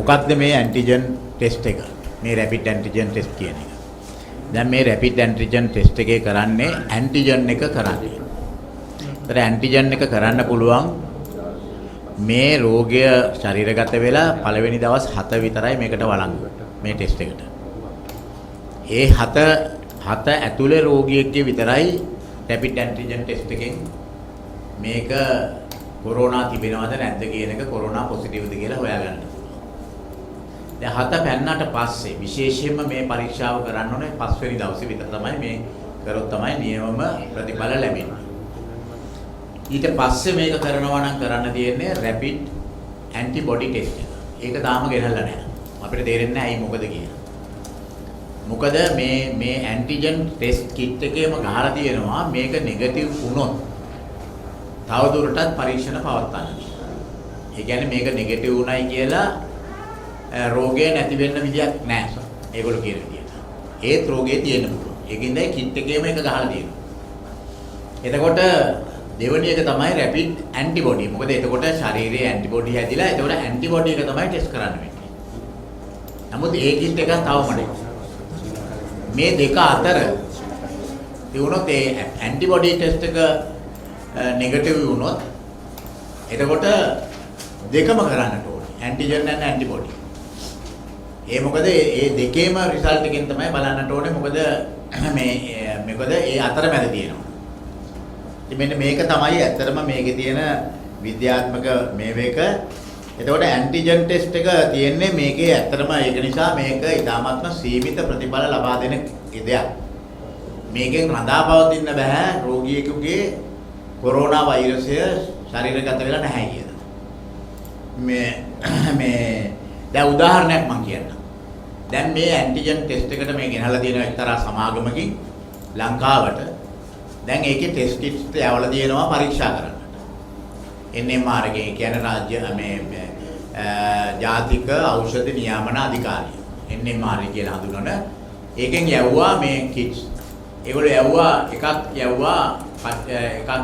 මොකක්ද මේ antigen test එක? මේ රැපිඩ් ඇන්ටිජන් ටෙස්ට් කියන එක. දැන් මේ රැපිඩ් ඇන්ටිජන් ටෙස්ට් එකේ කරන්නේ ඇන්ටිජන් එක කරන්නේ. ඒතර ඇන්ටිජන් එක කරන්න පුළුවන් මේ රෝගය ශරීරගත වෙලා පළවෙනි දවස් 7 විතරයි මේකට වළංගු මේ ටෙස්ට් එකට. ඒ 7 ඇතුලේ රෝගියෙක්ගේ විතරයි රැපිඩ් ඇන්ටිජන් ටෙස්ට් එකෙන් මේක කොරෝනා තිබෙනවද නැද්ද කියන එක කොරෝනා පොසිටිව්ද කියලා හොයාගන්න. දැන් 7 පැන්නට පස්සේ විශේෂයෙන්ම මේ පරීක්ෂාව කරන්න ඕනේ 5 වෙනි දවසේ විතර තමයි මේ කරොත් තමයි නියමම ප්‍රතිඵල ලැබෙන්නේ. ඊට පස්සේ මේක කරනවා නම් කරන්න තියෙන්නේ රැපිඩ් ඇන්ටිබොඩි ටෙස්ට් එක. ඒක තාම ගෙනල්ලා නැහැ. අපිට තේරෙන්නේ නැහැ ඇයි මොකද කියලා. මොකද මේ ඇන්ටිජන් ටෙස්ට් කිට් එකේම ගහලා තියෙනවා මේක නෙගටිව් වුණොත් තවදුරටත් පරීක්ෂණ පවත්වන්න. ඒ කියන්නේ මේක නෙගටිව් උණයි කියලා රෝගය නැති වෙන්න විදියක් නැහැ. ඒගොල්ලෝ කියන විදියට. ඒත් රෝගේ තියෙන්න පුළුවන්. ඒකින්ද කිට් එකේම එක ගහලා තියෙනවා. එතකොට දෙවෙනි එක තමයි රැපිඩ් ඇන්ටිබොඩි. මොකද එතකොට ශරීරයේ ඇන්ටිබොඩි හැදිලා එතකොට ඇන්ටිබොඩි එක තමයි ටෙස්ට් කරන්න වෙන්නේ. නමුත් ඒ කිට් එක තවම නැහැ. මේ දෙක අතර තියුණොත් ඒ ඇන්ටිබොඩි ටෙස්ට් එක නෙගටිව් වුණොත් එතකොට දෙකම කරන්නට ඕනේ. Antigen and antibody. ඒ මොකද ඒ දෙකේම රිසල්ට් එකෙන් තමයි බලන්නට ඕනේ. මොකද මොකද ඒ අතරමැද තියෙනවා. ඉතින් මෙන්න මේක තමයි ඇත්තටම මේකේ තියෙන විද්‍යාත්මක මේවේක. එතකොට ඇන්ටිජන් ටෙස්ට් එක තියෙන්නේ මේකේ ඇත්තටම ඒක නිසා මේක ඉතාමත්ම සීමිත ප්‍රතිඵල ලබා දෙන දෙයක්. මේකෙන් රඳාපවතින්න බෑ රෝගියෙකුගේ කොරෝනා වෛරසය ශරීරගත වෙලා නැහැ කියලා. මේ දැන් උදාහරණයක් මම කියන්නම්. දැන් මේ ඇන්ටිජන් ටෙස්ට් එකට මේ ගෙනල්ලා තියෙන එක්තරා සමාගමකින් ලංකාවට දැන් ඒකේ ටෙස්ට් කිට්ස් යවලා තියෙනවා පරීක්ෂා කරන්නට. NMR එකේ කියන්නේ රාජ්‍ය මේ ජාතික ඖෂධ නියාමන අධිකාරිය. NMR කියලා හඳුනන ඒකෙන් යවුවා මේ කිට්ස්. ඒගොල්ලෝ යවුවා එකක්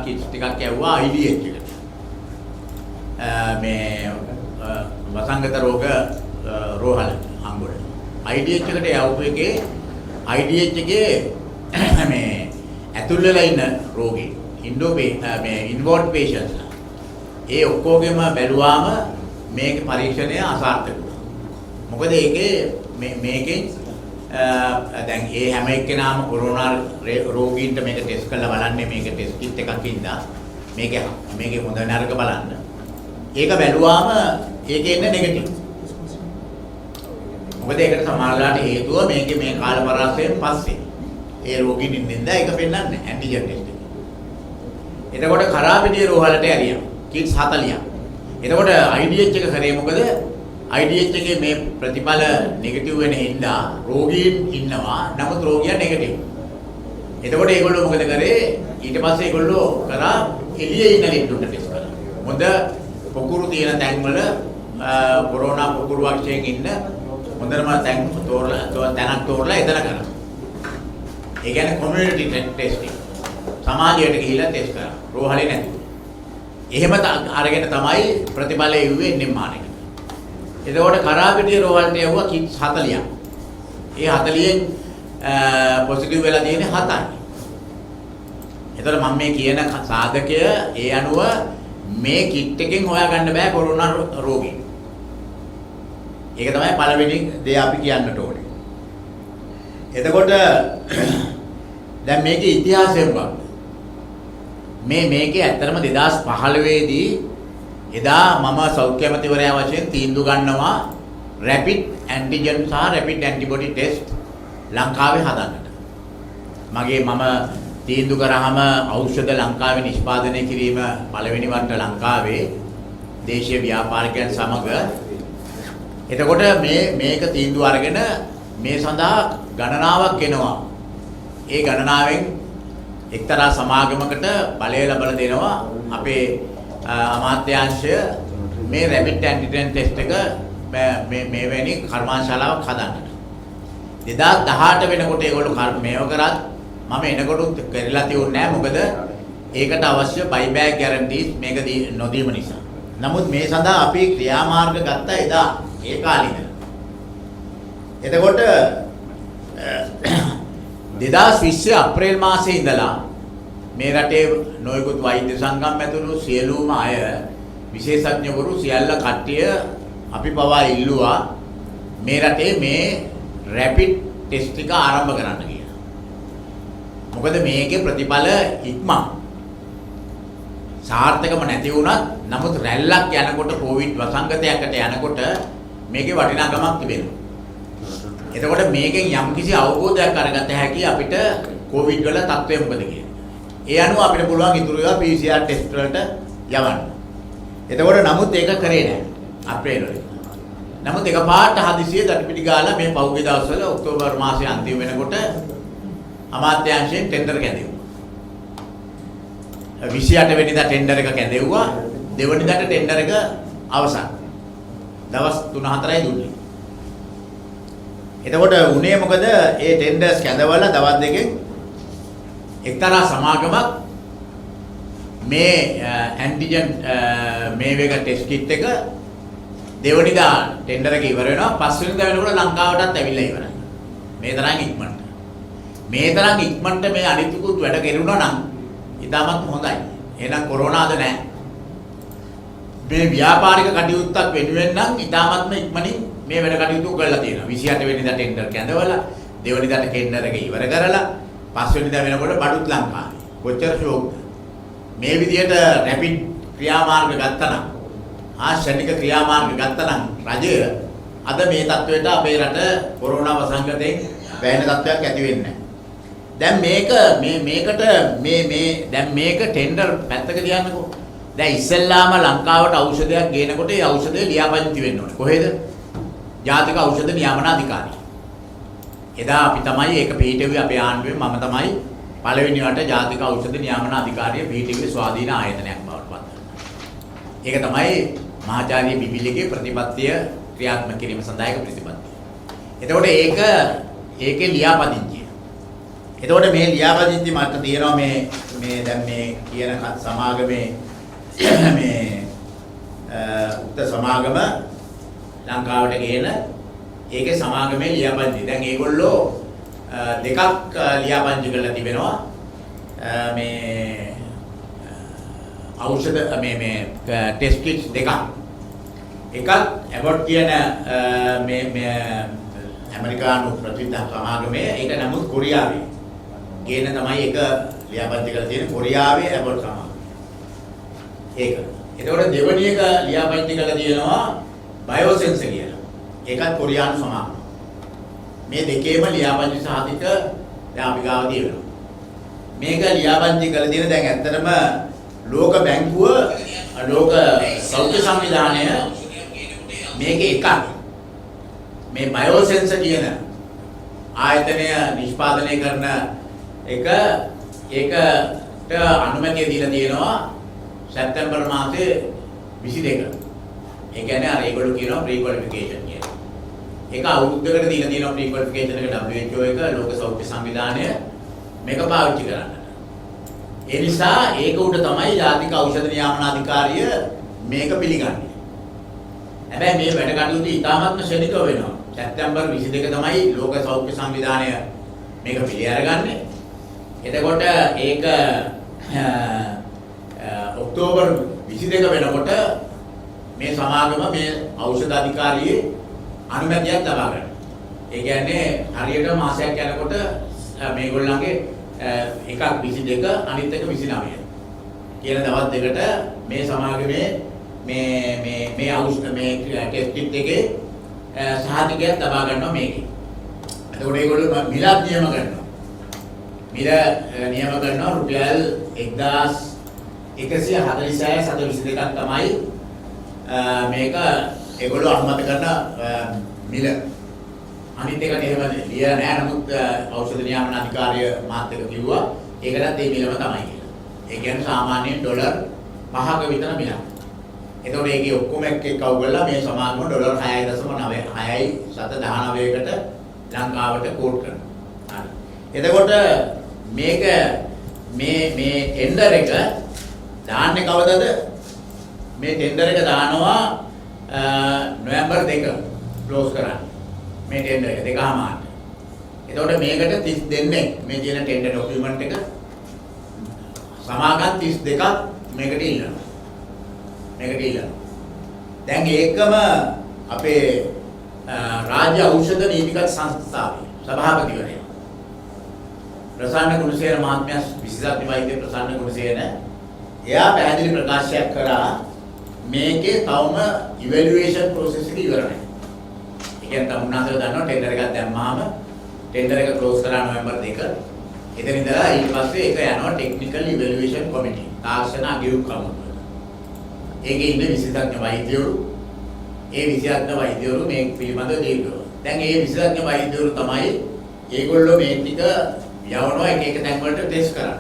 කිට්ස් ටිකක් යවුවා IDH එකට. මේ වසංගත රෝග රෝහල අංගවල. IDH එකට යවපු එකේ IDH එකේ මේ ඇතුල් වෙලා ඉන්න රෝගී ඉන්වෝල්ව් patients ඒ ඔක්කොගෙම බැලුවාම මේකේ පරීක්ෂණය අසාර්ථක වුණා. මොකද ඒකේ මේකෙන් දැන් ඒ හැම එක්කෙනාම කොරෝනා රෝගීන්ට මේක ටෙස්ට් කරලා බලන්නේ මේක ටෙස්ට් කිට් එකක් ඉඳලා මේකේ හොඳ නරක බලන්න. ඒක බැලුවාම ඒකේ ඉන්නේ නෙගටිව්. මොකද ඒකට සමහරලාට හේතුව මේකේ මේ කාලපරාසයෙන් පස්සේ ඒ රෝගීන් ඉන්නෙන්ද ඒක පෙන්වන්නේ ඇන්ටිජන් ටෙස්ට් එක. එතකොට කරාපිටිය රෝහලට ඇරියා. කිට්ස් 40ක්. එතකොට IDH එක කරේ මොකද? IDH එකේ මේ ප්‍රතිඵල නෙගටිව් වෙන හින්දා රෝගීන් ඉන්නවා. නමුත් රෝගියා නෙගටිව්. එතකොට ඒගොල්ලෝ මොකද කරේ? ඊට පස්සේ ඒගොල්ලෝ කරා එළියේ ඉන්න ලිට්ටුන්ට ටෙස්ට් කරා. හොඳ පොකුරු තියෙන තැන්වල කොරෝනා පොකුරු වර්ෂයෙන් ඉන්න හොඳම තැන් තෝරලා එතන කරා. ඒ කියන්නේ කොමියුනිටි ටෙස්ටිං. සමාජයට ගිහිල්ලා ටෙස්ට් කරා. රෝහලේ නැති. එහෙම අරගෙන තමයි ප්‍රතිඵල එව්වේ NMR එකට. එතකොට කරාපිටිය රෝහලට යවුවා කිට්ස් 40ක්. ඒ 40න් පොසිටිව් වෙලා තියෙන්නේ 7යි. එතකොට මම මේ කියන සාධකය ඒ අනුව මේ කිට් එකෙන් හොයාගන්න බෑ කොරෝනා රෝගී. ඒක තමයි පළවෙනි දේ අපි කියන්නට ඕනේ. එතකොට දැන් මේකේ ඉතිහාසය මොකක්ද? මේකේ ඇත්තටම 2015 දී එදා මම සෞඛ්‍ය අමාත්‍යවරයා වශයෙන් තීන්දුව ගන්නවා රැපිඩ් ඇන්ටිජන් සහ රැපිඩ් ඇන්ටිබොඩි ටෙස්ට් ලංකාවේ හදන්නට. මම තීන්දුව කරාම ඖෂධ ලංකාවේ නිෂ්පාදනය කිරීම පළවෙනි වරට ලංකාවේ දේශීය ව්‍යාපාරිකයන් සමග. එතකොට මේක තීන්දුව අරගෙන මේ සඳහා ගණනාවක් එනවා. ඒ ගණනාවෙන් එක්තරා සමාගමකට බලය ලබා දෙනවා අපේ අමාත්‍යාංශය මේ රැපිඩ් ඇන්ටිජන් ටෙස්ට් එක මේ වෙනි කර්මාන්තශාලාවක් හදන්නට. 2018 වෙනකොට ඒගොල්ලෝ මේව කරත් මම එනකොටත් කරලා තියුන්නේ නැහැ. මොකද ඒකට අවශ්‍ය බයිබෑක් ගැරන්ටීස් මේක නොදීම නිසා. නමුත් මේ සඳහා අපි ක්‍රියාමාර්ග ගත්තා එදා. ඒ කාලේ ඉඳලා. එතකොට 2020 අප්‍රේල් මාසයේ ඉඳලා මේ රටේ නොයෙකුත් වෛද්‍ය සංගම් ඇතුළු සියලුම අය විශේෂඥවරු සියල්ල කට්ටිය අපි පවා ඉල්ලුවා මේ රටේ මේ රැපිඩ් ටෙස්ට් ටික ආරම්භ කරන්න කියලා. මොකද මේකේ ප්‍රතිඵල ඉක්මන්. සාර්ථකම නැති වුණත් නමුත් රැල්ලක් යනකොට කොවිඩ් වසංගතයකට යනකොට මේකේ වටිනාකමක් තිබෙනවා. එතකොට මේකෙන් යම්කිසි අවබෝධයක් අරගත හැකි අපිට කොවිඩ් වල තත්ත්වය මොකද කියන්නේ. ඒ අනුව අපිට පුළුවන් ඉතුරු ඒවා PCR ටෙස්ට් වලට යවන්න. එතකොට නමුත් ඒක කරේ නැහැ අප්‍රේල් වල. නමුත් එකපාරට හදිසියෙ දඩපිටි ගාලා මේ පහුගිය දවස්වල ඔක්තෝබර් මාසයේ අන්තිම වෙනකොට අමාත්‍යාංශයෙන් ටෙන්ඩර් කැඳෙව්වා. 28 වෙනිදා ටෙන්ඩර් එක කැඳෙව්වා. දෙවනිදාට ටෙන්ඩර් එක අවසන්. දවස් 3-4යි දුන්නේ. එතකොට උනේ මොකද? ඒ ටෙන්ඩර්ස් කැඳවලා දවස් දෙකෙන් එක්තරා සමාගමක් මේ ඇන්ටිජන් මේ වේග ටෙස්ට් කිට් එක දෙවනිදා ටෙන්ඩර් එක ඉවර වෙනවා. පස්වෙනිදා වෙනකොට ලංකාවටත් ඇවිල්ලා ඉවරයි. මේ තරම් ඉක්මනට. මේ තරම් ඉක්මනට මේ අනිත්කුත් වැඩ කෙරුණා නම් ඉතාමත් හොඳයි. එහෙනම් කොරෝනාද නැහැ. මේ ව්‍යාපාරික කටයුත්තක් වෙනුවෙන් නම් ඉතාමත්ම ඉක්මනින් මේ වැඩ කටයුතු කරලා තියෙනවා. 28 වෙනිදා ටෙන්ඩර් කැඳවලා දෙවනිදාට ටෙන්ඩර් එක ඉවර කරලා පස්වෙනිදා වෙනකොට බඩුත් ලංකාවේ. කොච්චර ෂෝක්ද? මේ විදිහට රැපිඩ් ක්‍රියාමාර්ග ගත්තා නම් ආශනික ක්‍රියාමාර්ග ගත්තා නම් රජය අද මේ තත්වයට අපේ රට කොරෝනා වසංගතයෙන් වැයෙන තත්වයක් ඇති වෙන්නේ නැහැ. දැන් මේක ටෙන්ඩර් පැත්තක තියන්නකෝ. දැන් ඉස්සෙල්ලාම ලංකාවට ඖෂධයක් ගේනකොට ඒ ඖෂධය ලියාපදිංචි වෙන්න ඕනේ. කොහෙද? ජාතික ඖෂධ නියාමන අධිකාරිය. එදා අපි තමයි ඒක පිහිටුවේ අපේ ආණ්ඩුවේ මම තමයි පළවෙනි වට ජාතික ඖෂධ නියාමන අධිකාරිය පිහිටුවේ ස්වාධීන ආයතනයක් බවට පත් කරනවා. ඒක තමයි මහාචාර්ය බිබිලිගේ ප්‍රතිපත්තිය ක්‍රියාත්මක කිරීම සඳහා එක ප්‍රතිපත්තිය. එතකොට ඒකේ ලියාපදිංචිය. එතකොට මේ ලියාපදිංචි මත තියෙනවා මේ දැන් මේ කියන සමාගමේ මේ උක්ත සමාගම ලංකාවට ගේන ඒකේ සමාගමේ ලියාපදිංචි. දැන් ඒගොල්ලෝ දෙකක් ලියාපදිංචි කරලා තිබෙනවා. මේ ඖෂධ මේ ටෙස්ට් කිට්ස් දෙකක්. එකක් ඇබොට් කියන මේ ඇමරිකානු ප්‍රතිවිධ සමාගමේ ඒක නමුත් කොරියාවේ ගේන තමයි ඒක ලියාපදිංචි කරලා තියෙන කොරියාවේ ඇබොට් සමාගම. ඒක. එතකොට දෙවෙනි එක ලියාපදිංචි කරලා තියෙනවා බයෝසෙන්ස කියලා. ඒකත් කොරියානු සමාගම. මේ දෙකේම ලියාපදිංචි සාධික දැන් අපි ගාව තියෙනවා. මේක ලියාපදිංචි කරලා තියෙන දැන් ඇත්තටම ලෝක බැංකුව ලෝක සෞඛ්‍ය සංවිධානය මේකේ එකක් මේ බයෝසෙන්ස කියන ආයතනය නිෂ්පාදනය කරන ඒකට අනුමැතිය දීලා තියෙනවා සැප්තැම්බර් මාසයේ 22. ඒ කියන්නේ අර ඒගොල්ලෝ කියනවා ප්‍රී ක්වොලිෆිකේෂන් කියලා. ඒක අවුරුද්දකට දීලා තියෙනවා ප්‍රී ක්වොලිෆිකේෂන් එක WHO එක ලෝක සෞඛ්‍ය සංවිධානය මේක පාවිච්චි කරන්නට. ඒ නිසා ඒක උඩ තමයි ජාතික ඖෂධ නියාමන අධිකාරිය මේක පිළිගන්නේ. හැබැයි මේ වැඩ කටයුතු ඉතාමත්ම ශනිකව වෙනවා. සැප්තැම්බර් 22 තමයි ලෝක සෞඛ්‍ය සංවිධානය මේක පිළි අරගන්නේ. එතකොට ඒක ඔක්තෝබර් 22 වෙනකොට මේ සමාගම මේ ඖෂධ අධිකාරියේ අනුමැතියක් ලබා ගන්නවා. ඒ කියන්නේ හරියට මාසයක් යනකොට මේගොල්ලන්ගේ එකක් 22 අනිත් එක 29 කියන දවස් දෙකට මේ සමාගමේ මේ ඖෂධ මේ ටෙස්ට් කිට් එකේ සහතිකයක් ලබා ගන්නවා මේකේ. එතකොට ඒගොල්ලෝ මිලක් නියම කරනවා. මිල නියම කරනවා රුපියල් 1146.722ක් තමයි මේක ඒගොල්ලෝ අනුමත කරන මිල. අනිත් එකට එහෙම ලියලා නැහැ. නමුත් ඖෂධ නියාමන අධිකාරිය මාත් එක්ක කිව්වා ඒකටත් මේ මිලම තමයි කියලා. ඒ කියන්නේ සාමාන්‍යයෙන් ඩොලර් 5ක විතර මිලක්. එතකොට ඒකේ ඔක්කොම එක්ක අවුගලා මේ සමාගම ඩොලර් 6.19කට ලංකාවට කෝට් කරනවා. හරි. එතකොට මේක මේ ටෙන්ඩර් එක දාන්නේ කවදද? මේ ටෙන්ඩර් එක දානවා නොවැම්බර් 2. ක්ලෝස් කරන්නේ. මේ ටෙන්ඩර් එක දෙකමාරට. එතකොට මේකට 30 දෙන්නේ මේ තියෙන ටෙන්ඩර් ડોකියුමන්ට් එක සමාගම් 32ක් මේකට ඉල්ලනවා. මේකට ඉල්ලනවා. දැන් ඒකම අපේ රාජ්‍ය ඖෂධ නීතිගත සංස්ථාවේ සභාපතිවරයා ප්‍රසන්න ගුණසේන මහත්මයා විශේෂඥ වෛද්‍ය ප්‍රසන්න ගුණසේන එයා පැහැදිලි ප්‍රකාශයක් කරා මේකේ තවම ඉවැලුවේෂන් ප්‍රොසෙස් එක ඉවර නැහැ. ඒ කියන්නේ තමුන්නාසල දන්නවා ටෙන්ඩර් එකක් දැම්මාම ටෙන්ඩර් එක ක්ලෝස් කරා නොවැම්බර් 2. එතන ඉඳලා ඊට පස්සේ ඒක යනවා ටෙක්නිකල් ඉවැලුවේෂන් කමිටි. තාක්ෂණ අගයුම් කමිටුව. ඒකේ ඉන්න විශේෂඥ වෛද්‍යවරු ඒ විශේෂඥ වෛද්‍යවරු මේ පිළිබඳව දීලා. දැන් මේ විශේෂඥ වෛද්‍යවරු තමයි ඒගොල්ලෝ මේ ටික යවනවා එක එක තැන් වලට ටෙස්ට් කරන්නේ.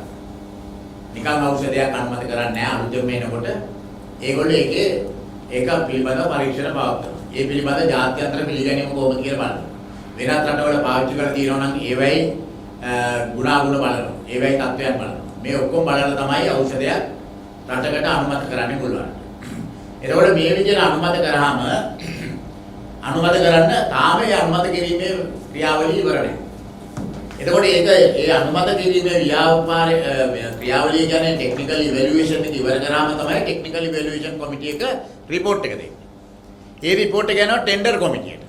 නිකන් ඖෂධයක් අනුමත කරන්නේ නැහැ අලුතෙන් එනකොට. ඒගොල්ලෝ ඒක පිළිබඳව පරීක්ෂණ පවත්වනවා. ඒ පිළිබඳව ජාත්‍යන්තර පිළිගැනීම කොහොමද කියලා බලනවා. වෙනත් රටවල පාවිච්චි කරලා තියෙනවා නම් ඒවයි ගුණාගුණ බලනවා. ඒවයි තත්ත්වයන් බලනවා. මේ ඔක්කොම බලලා තමයි ඖෂධයක් රටකට අනුමත කරන්න පුළුවන්. එතකොට මේ විදිහට අනුමත කරාම අනුමත කරන්න තාම ඒ අනුමත කිරීමේ ක්‍රියාවලිය ඉවර නැහැ. එතකොට ඒ අනුමත කිරීමේ ක්‍රියාවලිය කියන්නේ ටෙක්නිකල් ඉවැලුවේෂන් එක ඉවර කරාම තමයි ටෙක්නිකල් ඉවැලුවේෂන් කමිටි එක රිපෝට් එක දෙන්නේ. ඒ රිපෝට් එක යනවා ටෙන්ඩර් කොමිටියට.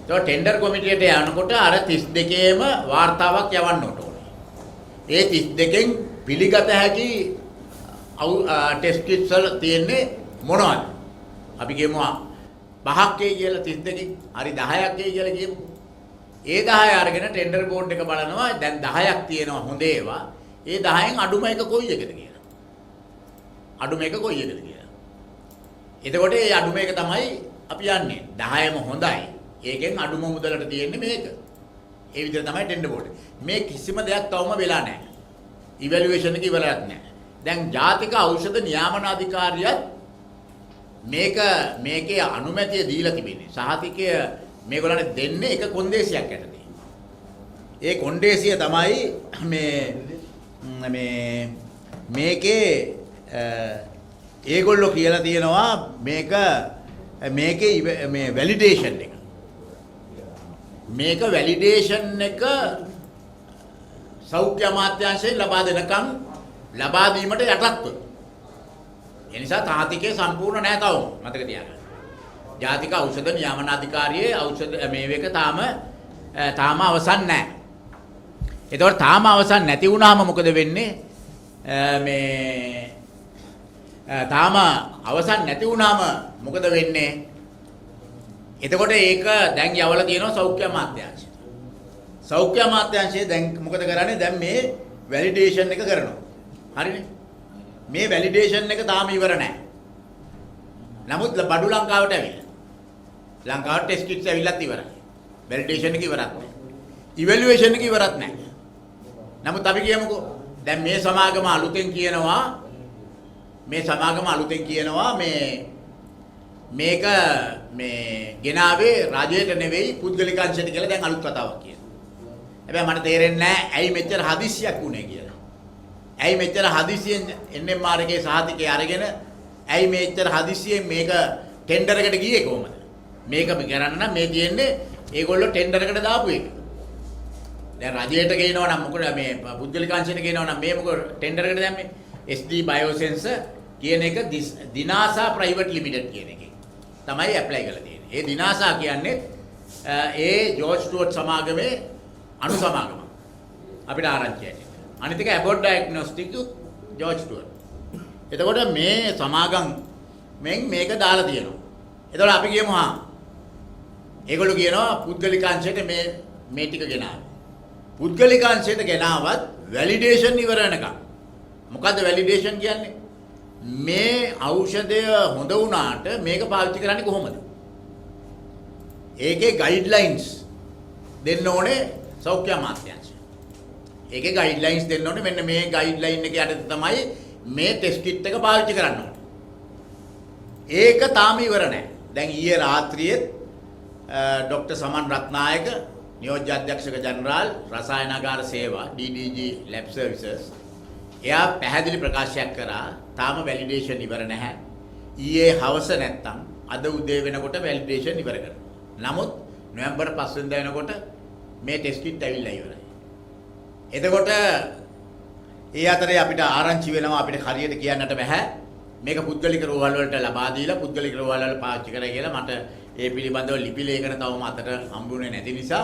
ඒක ටෙන්ඩර් කොමිටියට යනකොට අර 32ේම වාර්තාවක් යවන්න ඕනේ. ඒ 32කින් පිළිගත හැකි ටෙස්ට් කිට්ස් වල තියෙන්නේ මොනවද? අපි කියමු 5ක් කියලා 32කින් හරි 10ක් කියලා කියමු. ඒ 10 අරගෙන ටෙන්ඩර් බෝඩ් එක බලනවා. දැන් 10ක් තියෙනවා හොඳ ඒවා. ඒ 10න් අඩුම එක කොයි එකද කියලා. අඩුම එක කොයි එකද කියලා. එතකොට ඒ අඩුම එක තමයි අපි යන්නේ. 10ම හොඳයි. ඒකෙන් අඩුම මුදලට තියෙන්නේ මේක. ඒ විදිහට තමයි ටෙන්ඩර් බෝඩ්. මේ කිසිම දෙයක් තවම වෙලා නැහැ. ඉවැලුවේෂන් එක ඉවරයක් නැහැ. දැන් ජාතික ඖෂධ නියාමන අධිකාරියත් මේකේ අනුමැතිය දීලා තිබෙන්නේ. සහතිකය මේගොල්ලන්ට දෙන්නේ එක කොන්දේසියක් යටතේ. ඒ කොන්දේසිය තමයි මේකේ ඒගොල්ලෝ කියලා තියෙනවා මේකේ මේ වැලිඩේෂන් එක. මේක වැලිඩේෂන් එක සෞඛ්‍ය අමාත්‍යාංශයෙන් ලබා දෙනකම් ලබා දීමට යටත්ව. ඒ නිසා තාතිකේ සම්පූර්ණ නැහැ තවම මතක තියාගන්න. ජාතික ඖෂධ නියාමන අධිකාරියේ ඖෂධ මේක තාම අවසන් නැහැ. ඒතකොට තාම අවසන් නැති වුණාම මොකද වෙන්නේ? තාම අවසන් නැති වුණාම මොකද වෙන්නේ? එතකොට ඒක දැන් යවලා තියෙනවා සෞඛ්‍ය අමාත්‍යාංශයට. සෞඛ්‍ය අමාත්‍යාංශය දැන් මොකද කරන්නේ? දැන් මේ වැලිඩේෂන් එක කරනවා. හරිනේ? මේ වැලිඩේෂන් එක තාම ඉවර නැහැ. නමුත් බඩු ලංකාවට ඇවිල්ලා. ලංකාවට ටෙස්ට් කිට්ස් ඇවිල්ලාත් ඉවරයි. වැලිඩේෂන් එක ඉවරත් නැහැ. ඉවැලුවේෂන් එක ඉවරත් නැහැ. නමුත් අපි කියමුකෝ දැන් මේ සමාගම අලුතෙන් කියනවා මේක ගෙනාවේ රජයට නෙවෙයි පුද්ගලික අංශයට කියලා දැන් අලුත් කතාවක් කියනවා. හැබැයි මට තේරෙන්නේ නැහැ ඇයි මෙච්චර හදිස්සියක් වුනේ කියලා. ඇයි මෙච්චර හදිස්සියෙන් NMR එකේ සහතිකය අරගෙන ඇයි මෙච්චර හදිස්සියෙන් මේක ටෙන්ඩර් එකට ගියේ කොහමද? මේක කරන්න නම් මේ තියෙන්නේ ඒගොල්ලෝ ටෙන්ඩර් එකට දාපු එක. දැන් රජයට ගේනවා නම් මොකද මේ පුද්ගලික අංශයට ගේනවා නම් මේ මොකද ටෙන්ඩර් එකට දැම්මේ? SD Biosensor කියන එක දිනාසා ප්‍රයිවට් ලිමිටඩ් කියන එකේ තමයි ඇප්ලයි කරලා තියෙන්නේ. ඒ දිනාසා කියන්නේ ඒ ජෝර්ජ් ස්ටුවර්ට් සමාගමේ අනු සමාගම. අපිට ආරංචියක්. අනිත් එක ඇබෝට් ඩයග්නොස්ටික් ජෝර්ජ් ස්ටුවර්ට්. එතකොට මේ සමාගම් මේක දාලා තියෙනවා. එතකොට අපි කියමු ඒගොල්ලෝ කියනවා පුද්ගලික අංශයට මේ ටික ගෙනාවා. පුද්ගලික අංශයට ගෙනාවත් වැලිඩේෂන් ඉවර වෙනකම්. මොකද්ද වැලිඩේෂන් කියන්නේ? මේ ඖෂධය හොඳ වුණාට මේක පාවිච්චි කරන්නේ කොහොමද? ඒකේ ගයිඩ්ලයින්ස් දෙන්න ඕනේ සෞඛ්‍ය අමාත්‍යාංශය. ඒකේ ගයිඩ්ලයින්ස් දෙන්න ඕනේ. මෙන්න මේ ගයිඩ්ලයින් එක යටතේ තමයි මේ ටෙස්ට් කිට් එක පාවිච්චි කරන්න ඕනේ. ඒක තාම ඉවර නැහැ. දැන් ඊයේ රාත්‍රියේ ડોક્ટર සමන් රත්නායක නියෝජ්‍ය අධ්‍යක්ෂක ජනරාල් රසායනාගාර සේවා DDG Lab Services එයා පැහැදිලි ප්‍රකාශයක් කරා තාම වැලිඩේෂන් ඉවර නැහැ. ඊයේ හවස නැත්තම් අද උදේ වෙනකොට වැලිඩේෂන් ඉවර කරනවා. නමුත් නොවැම්බර් 5 වෙනිදා වෙනකොට මේ ටෙස්ට් කිට් ඇවිල්ලා ඉවරයි. එතකොට ඒ අතරේ අපිට ආරංචි වෙනවා අපිට හරියට කියන්නට බෑ. මේක පුද්ගලික රෝහල් වලට ලබා දීලා පුද්ගලික රෝහල් වල පාවිච්චි කරලා කියලා මට ඒ පිළිබඳව ලිපි ලේඛන තවම අතට හම්බුනේ නැති නිසා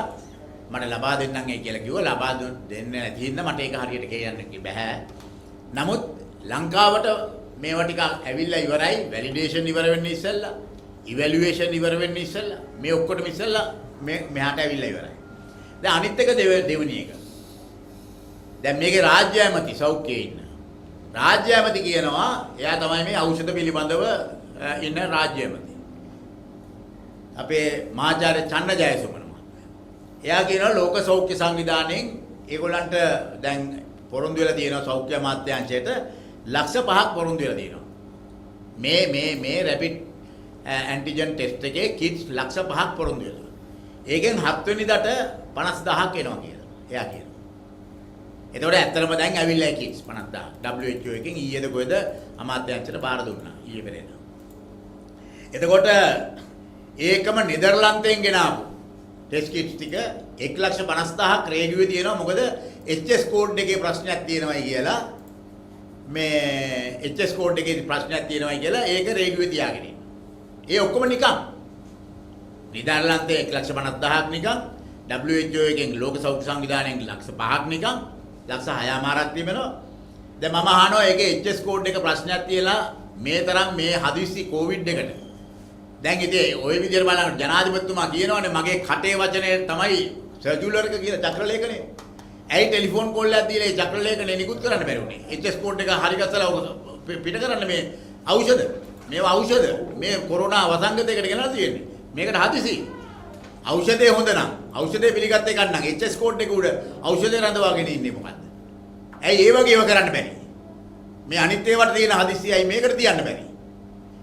මට ලබා දෙන්නම් ඒ කියලා කිව්වා. ලබා දෙන්නේ නැති හින්දා මට ඒක හරියට කියන්න බෑ. නමුත් ලංකාවට මේවා ටික ඇවිල්ලා ඉවරයි. වැලිඩේෂන් ඉවර වෙන්න ඉස්සෙල්ලා, ඉවැලුවේෂන් ඉවර වෙන්න ඉස්සෙල්ලා මේ ඔක්කොටම ඉස්සෙල්ලා මෙහාට ඇවිල්ලා ඉවරයි. දැන් අනිත් එක දෙවෙනි එක. දැන් මේකේ රාජ්‍ය ඇමති සෞඛ්‍යයේ ඉන්න. රාජ්‍ය ඇමති කියනවා එයා තමයි මේ ඖෂධ පිළිබඳව ඉන්න රාජ්‍ය ඇමති. අපේ මහාචාර්ය චන්න ජයසුමන මහත්මයා. එයා කියනවා ලෝක සෞඛ්‍ය සංවිධානයෙන් ඒගොල්ලන්ට දැන් පොරොන්දු වෙලා තියෙනවා සෞඛ්‍ය අමාත්‍යාංශයට ලක්ෂ 5ක් පොරොන්දු වෙලා තියෙනවා. මේ රැපිඩ් ඇන්ටිජන් ටෙස්ට් එකේ කිට්ස් ලක්ෂ 5ක් පොරොන්දු වෙලා. ඒකෙන් 7 වෙනිදාට 50000ක් එනවා කියලා. එයා කියනවා. එතකොට ඇත්තටම දැන් ඇවිල්ලා කිට්ස් 50000 WHO එකෙන් ඊයේද කොහෙද අමාත්‍යාංශයට බාර දුන්නා ඊයේ පෙරේද. එතකොට ඒකම නෙදර්ලන්තයෙන් ගෙනාවු ටෙස්ට් කිට්ස් ටික 1,50,000ක් රේඩියෝවේ තියෙනවා. මොකද HS කෝඩ් එකේ ප්‍රශ්නයක් තියෙනවායි කියලා මේ HS කෝඩ් එකේ ප්‍රශ්නයක් තියෙනවායි කියලා ඒක රේඩියෝවේ තියාගෙන ඉන්නවා. ඒ ඔක්කොම නිකන්. නෙදර්ලන්තේ 1,50,000ක් නිකන්. WHO එකෙන් ලෝක සෞඛ්‍ය සංවිධානයෙන් ලක්ෂ 5ක් නිකන්. ලක්ෂ 6මාරක් තිබෙනවා. දැන් මම අහනවා ඒකේ HS කෝඩ් එක ප්‍රශ්නයක් තියලා මේ තරම් මේ හදිස්සි කොවිඩ් එකට. දැන් ඉතින් ওই විදිහට බලන්න ජනාධිපතිතුමා කියනවානේ මගේ කටේ වචනේ තමයි සර්කියුලර් එක කියලා චක්‍රලේඛනේ. ඇයි ටෙලිෆෝන් කෝල් එකක් දීලා ඒ චක්‍රලේඛනේ නිකුත් කරන්න බැරි වුනේ? HS කෝඩ් එක හරි ගස්සලා පිට කරන්න මේ ඖෂධ. මේවා ඖෂධ. මේ කොරෝනා වසංගතයකට ගෙනලා තියෙන්නේ. මේකට හදිසි. ඖෂධය හොඳ නම් ඖෂධය පිළිගත්ත එකක් නම් HS කෝඩ් එක උඩ ඖෂධය රඳවාගෙන ඉන්නේ මොකද්ද? ඇයි ඒ වගේ ඒවා කරන්න බැරි? මේ අනිත් ඒවාට තියෙන හදිස්සියයි මේකට තියන්න බැරි.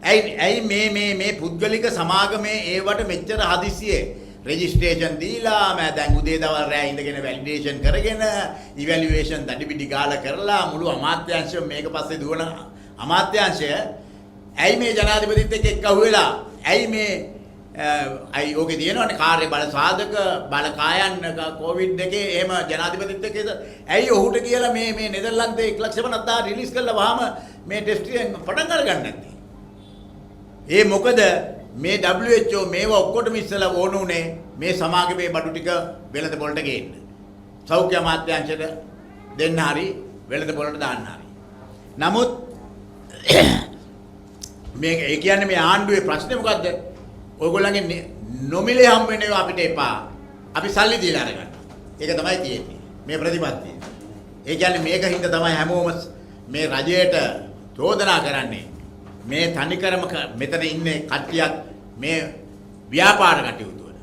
ඇයි මේ පුද්ගලික සමාගමේ ඒවට මෙච්චර හදිස්සියේ රෙජිස්ට්‍රේෂන් දීලා මම දැන් උදේ දවල් රෑ ඉඳගෙන වැලිඩේෂන් කරගෙන ඉවැලුවේෂන් දඩිබිඩි ගාලා කරලා මුළු අමාත්‍යාංශය මේක පස්සේ දුවන අමාත්‍යාංශය ඇයි මේ ජනාධිපතිත් එක්ක එක්කහුවෙලා ඇයි මේ අයි ඕකේ තියෙනවනේ කාර්ය බල සාධක බලකායන් කොවිඩ් එකේ එහෙම ජනාධිපතිත් එක්ක ඇයි ඔහුට කියලා මේ නෙදර්ලන්තේ 1,50,000 රිලීස් කළා වහම මේ ටෙස්ට් එක පටන් අරගන්න නැත්තේ. ඒ මොකද මේ WHO මේවා ඔක්කොටම ඉස්සලා ඕන උනේ මේ සමාගමේ බඩු ටික වෙළඳ පොළට ගේන්න. සෞඛ්‍ය අමාත්‍යාංශයට දෙන්න හරි වෙළඳ පොළට දාන්න හරි. නමුත් මේ ඒ කියන්නේ මේ ආණ්ඩුවේ ප්‍රශ්නේ මොකද්ද? ඔයගොල්ලන්ගේ නොමිලේ හම් වෙන ඒවා අපිට එපා. අපි සල්ලි දීලා අරගන්න. ඒක තමයි තියෙන්නේ. මේ ප්‍රතිපත්තිය. ඒ කියන්නේ මේක හින්දා තමයි හැමෝම මේ රජයට චෝදනා කරන්නේ. මේ තනිකරම මෙතන ඉන්නේ කට්ටියක් මේ ව්‍යාපාර කටයුතු වල.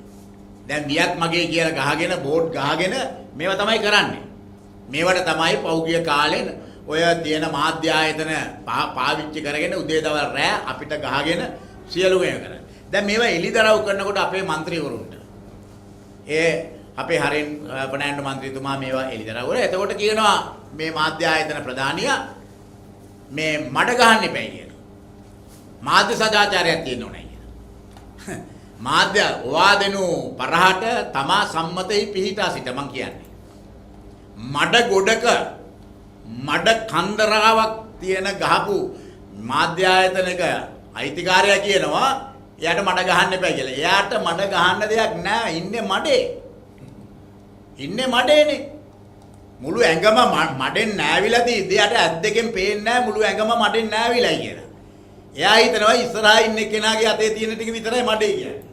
දැන් වියත් මගේ කියලා ගහගෙන බෝඩ් ගහගෙන මේවා තමයි කරන්නේ. මේවට තමයි පෞගිය කාලේ ඔය තියෙන මාධ්‍ය ආයතන පාවිච්චි කරගෙන උදේ දවල් රෑ අපිට ගහගෙන සියලු මේවා කරන්නේ. දැන් මේවා එලිදරව් කරනකොට අපේ മന്ത്രിවරුන්ට අපේ හරින් පණෑන්ඩ മന്ത്രിතුමා මේවා එලිදරව් කරා. එතකොට කියනවා මේ මාධ්‍ය ආයතන ප්‍රධානියා මේ මඩ ගහන්න එපයි කියලා. මාධ්‍ය සදාචාරයක් තියෙන්න ඕනේ කියලා. මාධ්‍ය වාදෙනු පරහට තමා සම්මතෙහි පිහිටා සිට මං කියන්නේ. මඩ ගොඩක මඩ කන්දරාවක් තියෙන ගහපු මාධ්‍ය ආයතනක අයිතිකාරයා කියනවා එයාට මඩ ගහන්න එපා කියලා. එයාට මඩ ගහන්න දෙයක් නෑ. ඉන්නේ මඩේ. ඉන්නේ මඩේනේ. මුළු ඇඟම මඩෙන් නෑවිලා තියෙද්දි එයාට ඇස් දෙකෙන් පේන්නේ නෑ මුළු ඇඟම මඩෙන් නෑවිලා කියලා. එයා හිතනවා ඉස්සරහා ඉන්න කෙනාගේ අතේ තියෙන ටික විතරයි මඩේ කියන්නේ.